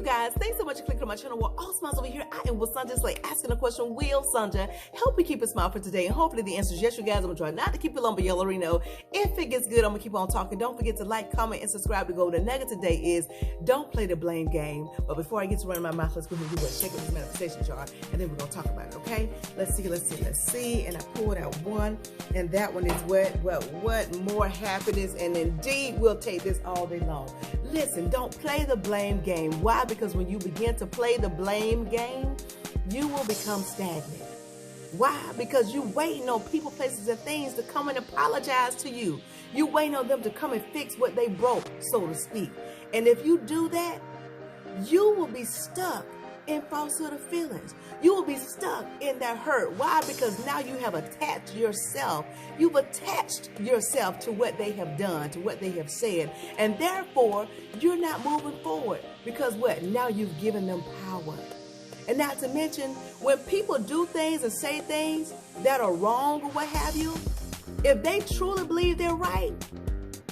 you guys, thanks so much for clicking on my channel. Well, all smiles over here. I am with Sandra Slay asking a question. Will Sandra help me keep a smile for today? And hopefully the answer is yes, you guys. I'm gonna try not to keep it long, but you already know. If it gets good, I'm gonna keep on talking. Don't forget to like, comment, and subscribe to go. The nugget today is don't play the blame game. But before I get to running my mouth, let's go ahead and do what? Shake up this manifestation jar, and then we're gonna talk about it. Okay? Let's see. And I pulled out one, and that one is what more happiness, and indeed we'll take this all day long. Listen, don't play the blame game. Why? Because when you begin to play the blame game, you will become stagnant. Why? Because you waiting on people, places, and things to come and apologize to you. You waiting on them to come and fix what they broke, so to speak. And if you do that, you will be stuck in falsehood of feelings. You will be stuck in that hurt. Why? Because now you have attached yourself. You've attached yourself to what they have done, to what they have said. And therefore, you're not moving forward. Because what? Now you've given them power. And not to mention, when people do things and say things that are wrong or what have you, if they truly believe they're right,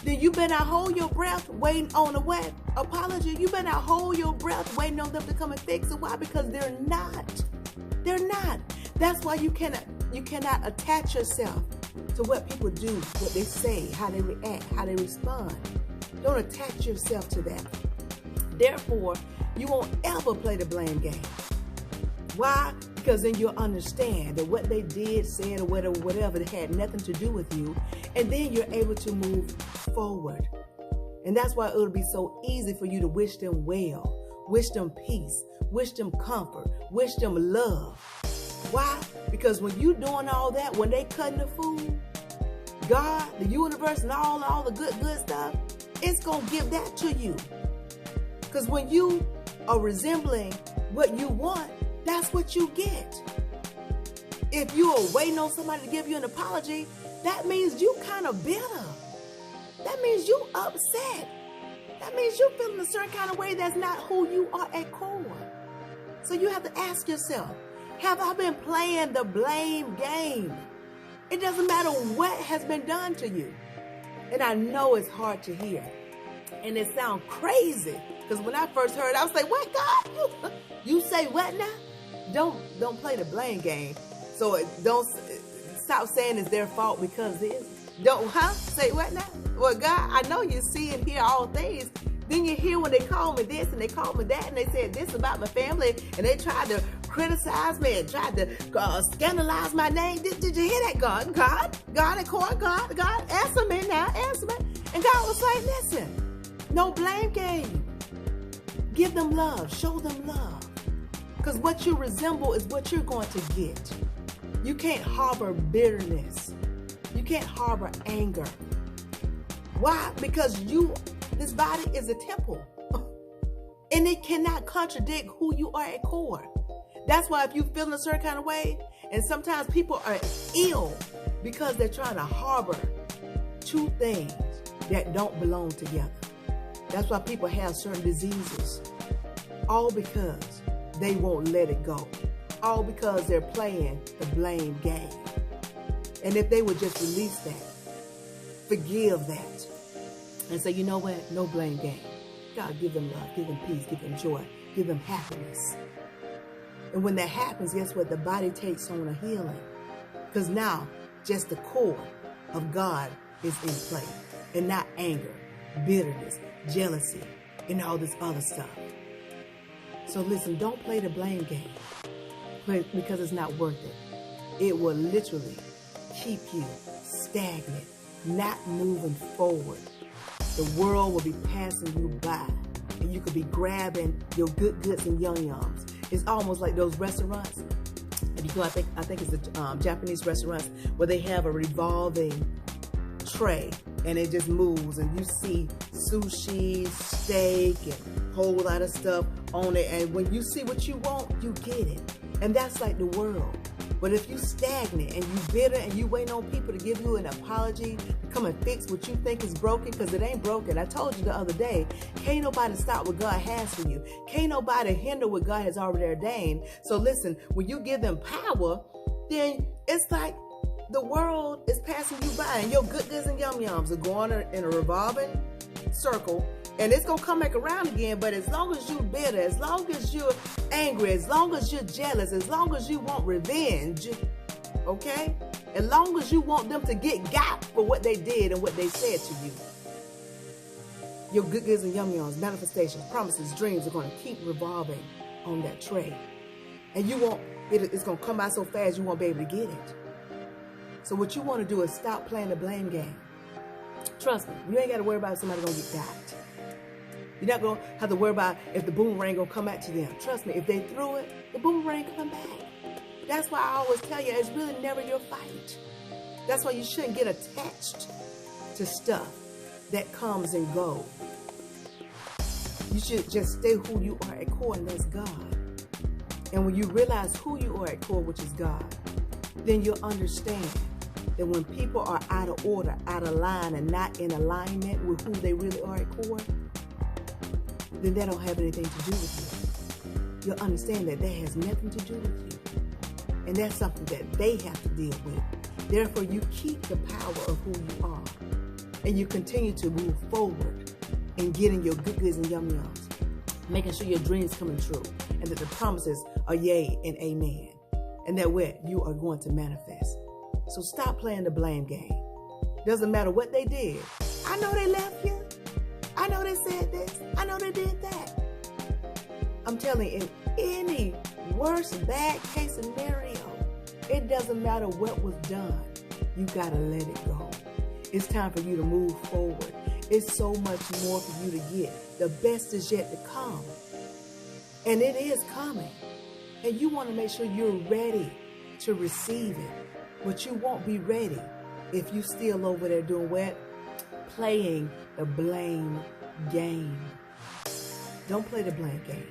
then you better not hold your breath waiting on a what? Apology. You better not hold your breath waiting on them to come and fix it. Why? Because they're not. They're not. That's why you cannot attach yourself to what people do, what they say, how they react, how they respond. Don't attach yourself to that. Therefore, you won't ever play the blame game. Why? Because then you'll understand that what they did, said, or whatever had nothing to do with you. And then you're able to move forward. And that's why it'll be so easy for you to wish them well, wish them peace, wish them comfort, wish them love. Why? Because when you doing all that, when they cutting the food, God, the universe, and all the good stuff, it's going to give that to you. Because when you are resembling what you want, that's what you get. If you are waiting on somebody to give you an apology, that means you kind of bitter. That means you upset. That means you feeling a certain kind of way that's not who you are at core. So you have to ask yourself, have I been playing the blame game? It doesn't matter what has been done to you. And I know it's hard to hear. And it sounds crazy. Because when I first heard it, I was like, what, God? You say what now? Don't play the blame game. So don't stop saying it's their fault because it is. Say what now? Well, God, I know you see and hear all things. Then you hear when they call me this and they call me that and they said this about my family and they tried to criticize me and tried to scandalize my name. Did you hear that, God? God at court, God, answer me now, answer me. And God was like, listen, no blame game. Give them love, show them love. Because what you resemble is what you're going to get. You can't harbor bitterness. You can't harbor anger. Why? Because this body is a temple. And it cannot contradict who you are at core. That's why if you feel in a certain kind of way, and sometimes people are ill because they're trying to harbor two things that don't belong together. That's why people have certain diseases. All because they won't let it go. All because they're playing the blame game. And if they would just release that, forgive that, and say, you know what? No blame game. God, give them love, give them peace, give them joy, give them happiness. And when that happens, guess what? The body takes on a healing. Because now, just the core of God is in play. And not anger, bitterness, jealousy, and all this other stuff. So listen, don't play the blame game. Because it's not worth it. It will literally keep you stagnant, not moving forward. The world will be passing you by, and you could be grabbing your goods and yum-yums. It's almost like those restaurants. And you go, I think it's the Japanese restaurants where they have a revolving tray, and it just moves, and you see sushi, steak, and a whole lot of stuff on it. And when you see what you want, you get it. And that's like the world. But if you stagnant and you bitter and you waiting on people to give you an apology, to come and fix what you think is broken, because it ain't broken. I told you the other day, can't nobody stop what God has for you. Can't nobody hinder what God has already ordained. So listen, when you give them power, then it's like the world is passing you by and your goods and yum-yums are going in a revolving circle, And it's going to come back around again, but as long as you're bitter, as long as you're angry, as long as you're jealous, as long as you want revenge, okay? As long as you want them to get got for what they did and what they said to you, your good goods and yum yums, manifestations, promises, dreams are going to keep revolving on that tray. And you won't, it's going to come out so fast you won't be able to get it. So what you want to do is stop playing the blame game. Trust me, you ain't got to worry about if somebody's going to get got. You're not going to have to worry about if the boomerang going to come back to them. Trust me, if they threw it, the boomerang come back. That's why I always tell you, it's really never your fight. That's why you shouldn't get attached to stuff that comes and goes. You should just stay who you are at core, and that's God. And when you realize who you are at core, which is God, then you'll understand that when people are out of order, out of line, and not in alignment with who they really are at core, then that don't have anything to do with you. You'll understand that that has nothing to do with you. And that's something that they have to deal with. Therefore, you keep the power of who you are. And you continue to move forward in getting your good goods and yum yums. Making sure your dreams coming true. And that the promises are yay and amen. And that way you are going to manifest. So stop playing the blame game. Doesn't matter what they did. I know they left you. I know they said this. I know they did that. I'm telling you, in any worst bad case scenario, it doesn't matter what was done. You got to let it go. It's time for you to move forward. It's so much more for you to get. The best is yet to come. And it is coming. And you want to make sure you're ready to receive it. But you won't be ready if you still over there doing what? Playing the blame game. Don't play the blame game.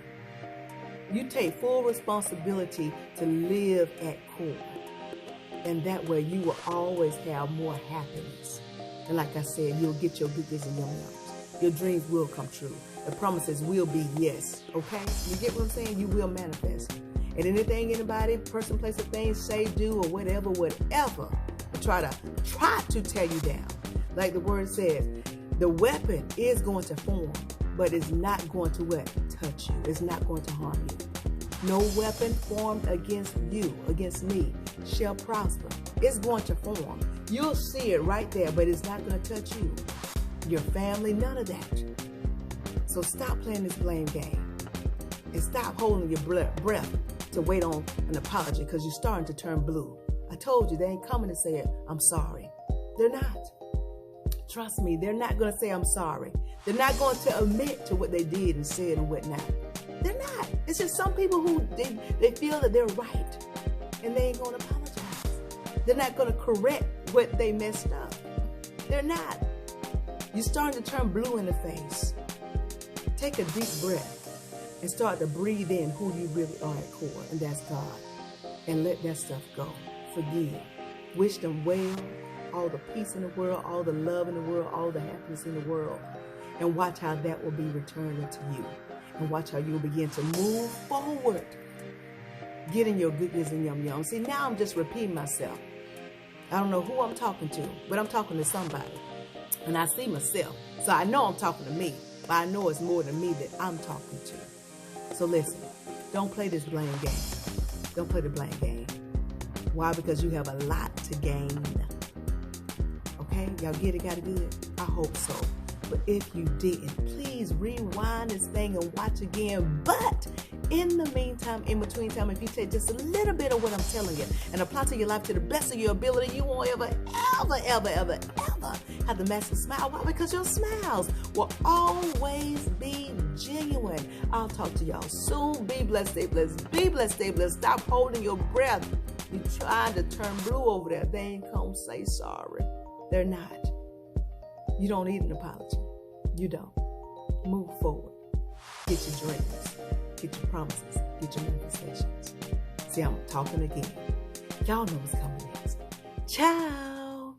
You take full responsibility to live at core. And that way you will always have more happiness. And like I said, you'll get your good goods and yum yums. Your dreams will come true. The promises will be yes. Okay? You get what I'm saying? You will manifest. And anything anybody, person, place, or thing say, do, or whatever, try to tear you down. Like the word says, the weapon is going to form, but it's not going to what? Touch you. It's not going to harm you. No weapon formed against you, against me, shall prosper. It's going to form. You'll see it right there, but it's not going to touch you, your family, none of that. So stop playing this blame game and stop holding your breath to wait on an apology because you're starting to turn blue. I told you they ain't coming to say, I'm sorry. They're not. Trust me, they're not going to say, I'm sorry. They're not going to admit to what they did and said and whatnot. They're not. It's just some people who they feel that they're right and they ain't going to apologize. They're not going to correct what they messed up. They're not. You're starting to turn blue in the face. Take a deep breath and start to breathe in who you really are at core, and that's God. And let that stuff go. Forgive. Wish them well, all the peace in the world, all the love in the world, all the happiness in the world. And watch how that will be returned into you. And watch how you will begin to move forward. Getting your good goods and yum yum. See, now I'm just repeating myself. I don't know who I'm talking to, but I'm talking to somebody. And I see myself. So I know I'm talking to me, but I know it's more than me that I'm talking to. So listen, don't play this blame game. Don't play the blame game. Why? Because you have a lot to gain. Okay? Y'all get it? Got it good? I hope so. But if you didn't, please rewind this thing and watch again. But in the meantime, in between time, if you take just a little bit of what I'm telling you and apply to your life to the best of your ability, you won't ever have the massive smile. Why? Because your smiles will always be genuine. I'll talk to y'all soon. Be blessed, stay blessed. Be blessed, stay blessed. Stop holding your breath. You trying to turn blue over there. They ain't gonna say sorry. They're not. You don't need an apology. You don't. Move forward. Get your dreams. Get your promises. Get your manifestations. See, I'm talking again. Y'all know what's coming next. Ciao.